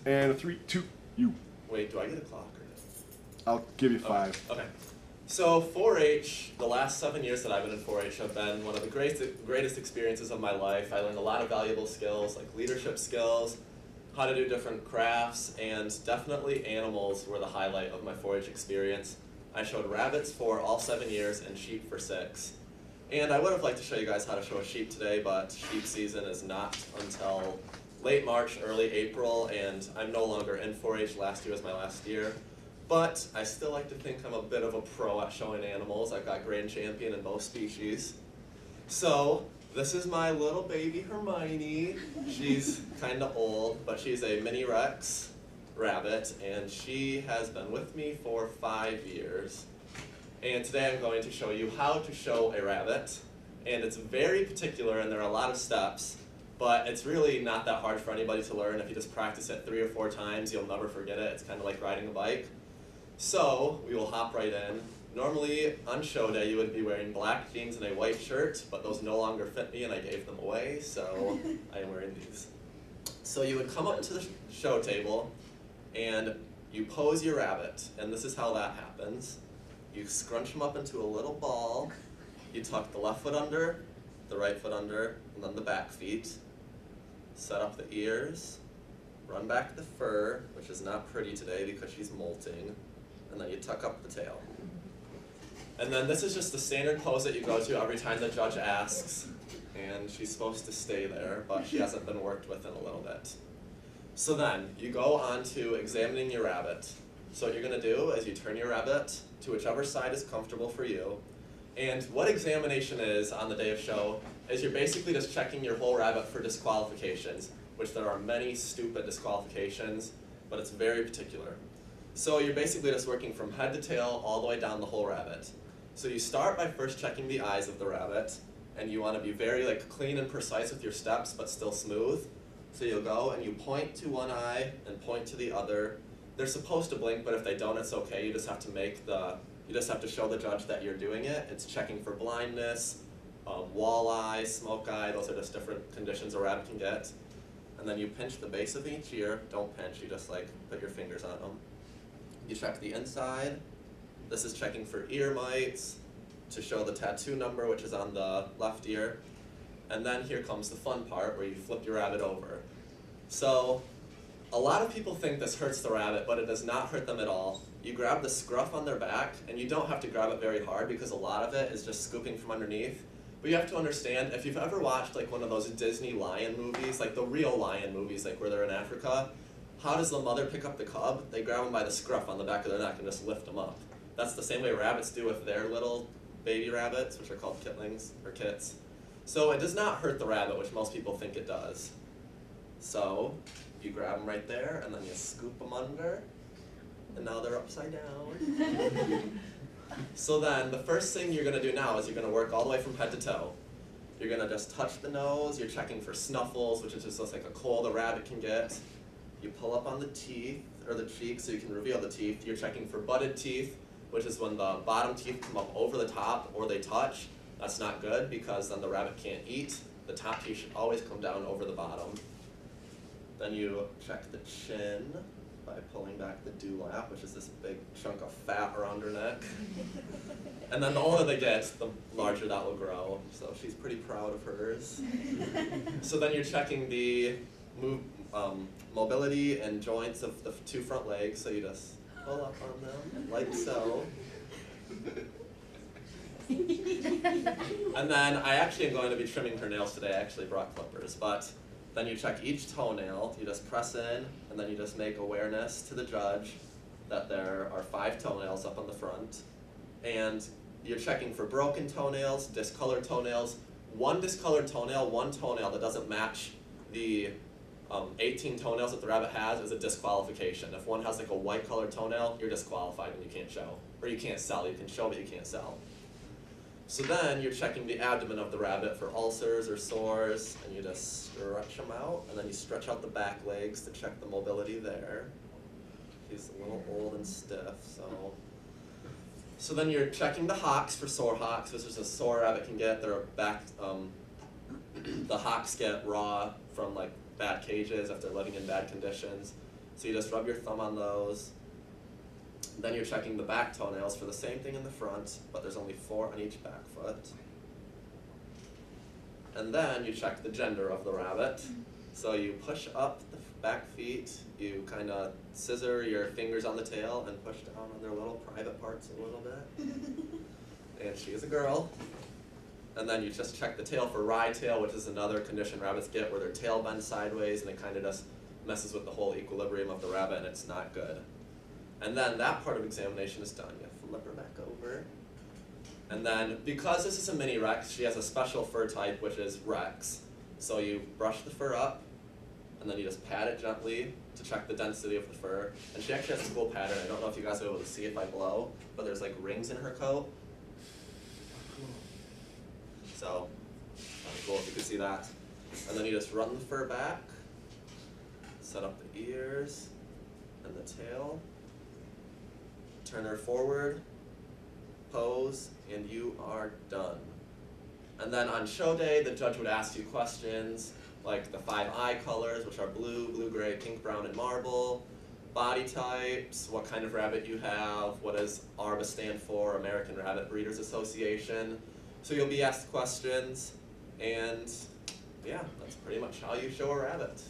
And a 3, 2, you. Wait, do I get a clock or I'll give you 5. Okay. So 4-H, the last 7 years that I've been in 4-H have been one of the greatest experiences of my life. I learned a lot of valuable skills, like leadership skills, how to do different crafts, and definitely animals were the highlight of my 4-H experience. I showed rabbits for all 7 years and sheep for 6. And I would have liked to show you guys how to show a sheep today, but sheep season is not until late March, early April, and I'm no longer in 4-H. Last year was my last year. But I still like to think I'm a bit of a pro at showing animals. I've got grand champion in both species. So this is my little baby Hermione. She's kind of old, but she's a mini Rex rabbit, and she has been with me for 5 years. And today I'm going to show you how to show a rabbit. And it's very particular, and there are a lot of steps, but it's really not that hard for anybody to learn. If you just practice it 3 or 4 times, you'll never forget it. It's kind of like riding a bike. So we will hop right in. Normally on show day you would be wearing black jeans and a white shirt, but those no longer fit me and I gave them away, so I am wearing these. So you would come up to the show table and you pose your rabbit, and this is how that happens. You scrunch them up into a little ball, you tuck the left foot under, the right foot under, and then the back feet. Set up the ears, run back the fur, which is not pretty today because she's molting, and then you tuck up the tail. And then this is just the standard pose that you go to every time the judge asks, and she's supposed to stay there, but she hasn't been worked with in a little bit. So then, you go on to examining your rabbit. So what you're going to do is you turn your rabbit to whichever side is comfortable for you. And what examination is on the day of show is you're basically just checking your whole rabbit for disqualifications, which there are many stupid disqualifications, but it's very particular. So you're basically just working from head to tail all the way down the whole rabbit. So you start by first checking the eyes of the rabbit, and you want to be very clean and precise with your steps, but still smooth. So you'll go and you point to one eye and point to the other. They're supposed to blink, but if they don't, it's okay. You just have to show the judge that you're doing it. It's checking for blindness, walleye, smoke eye. Those are just different conditions a rabbit can get. And then you pinch the base of each ear. Don't pinch, you just put your fingers on them. You check the inside. This is checking for ear mites to show the tattoo number, which is on the left ear. And then here comes the fun part where you flip your rabbit over. So a lot of people think this hurts the rabbit, but it does not hurt them at all. You grab the scruff on their back, and you don't have to grab it very hard because a lot of it is just scooping from underneath. But you have to understand, if you've ever watched one of those Disney lion movies, the real lion movies, where they're in Africa, how does the mother pick up the cub? They grab them by the scruff on the back of their neck and just lift them up. That's the same way rabbits do with their little baby rabbits, which are called kitlings, or kits. So it does not hurt the rabbit, which most people think it does. So you grab them right there, and then you scoop them under, and now they're upside down. So then, the first thing you're going to do now is you're going to work all the way from head to toe. You're going to just touch the nose, you're checking for snuffles, which is just like a cold a rabbit can get. You pull up on the teeth, or the cheeks, so you can reveal the teeth. You're checking for butted teeth, which is when the bottom teeth come up over the top, or they touch. That's not good, because then the rabbit can't eat. The top teeth should always come down over the bottom. Then you check the chin by pulling back the dewlap, which is this big chunk of fat around her neck. And then the older they get, the larger that will grow. So she's pretty proud of hers. So then you're checking the mobility and joints of the 2 front legs. So you just pull up on them, like so. And then I actually am going to be trimming her nails today. I actually brought clippers, but then you check each toenail. You just press in, and then you just make awareness to the judge that there are 5 toenails up on the front. And you're checking for broken toenails, discolored toenails. One discolored toenail, one toenail that doesn't match the 18 toenails that the rabbit has is a disqualification. If one has a white colored toenail, you're disqualified and you can't show. Or you can't sell. You can show, but you can't sell. So then you're checking the abdomen of the rabbit for ulcers or sores, and you just stretch them out, and then you stretch out the back legs to check the mobility there. She's a little old and stiff, so. So then you're checking the hocks for sore hocks, which is a sore rabbit can get. Their back, the hocks get raw from bad cages if they're living in bad conditions. So you just rub your thumb on those. Then you're checking the back toenails for the same thing in the front, but there's only 4 on each back foot. And then you check the gender of the rabbit. So you push up the back feet, you kind of scissor your fingers on the tail and push down on their little private parts a little bit. And she is a girl. And then you just check the tail for wry tail, which is another condition rabbits get where their tail bends sideways and it kind of just messes with the whole equilibrium of the rabbit and it's not good. And then that part of examination is done. You flip her back over. And then, because this is a mini Rex, she has a special fur type, which is Rex. So you brush the fur up, and then you just pat it gently to check the density of the fur. And she actually has a cool pattern. I don't know if you guys are able to see if I blow, but there's like rings in her coat. So, that'd be cool if you could see that. And then you just run the fur back, set up the ears and the tail, turn her forward, pose, and you are done. And then on show day, the judge would ask you questions like the 5 eye colors, which are blue, blue-gray, pink, brown, and marble, body types, what kind of rabbit you have, what does ARBA stand for, American Rabbit Breeders Association. So you'll be asked questions, and yeah, that's pretty much how you show a rabbit.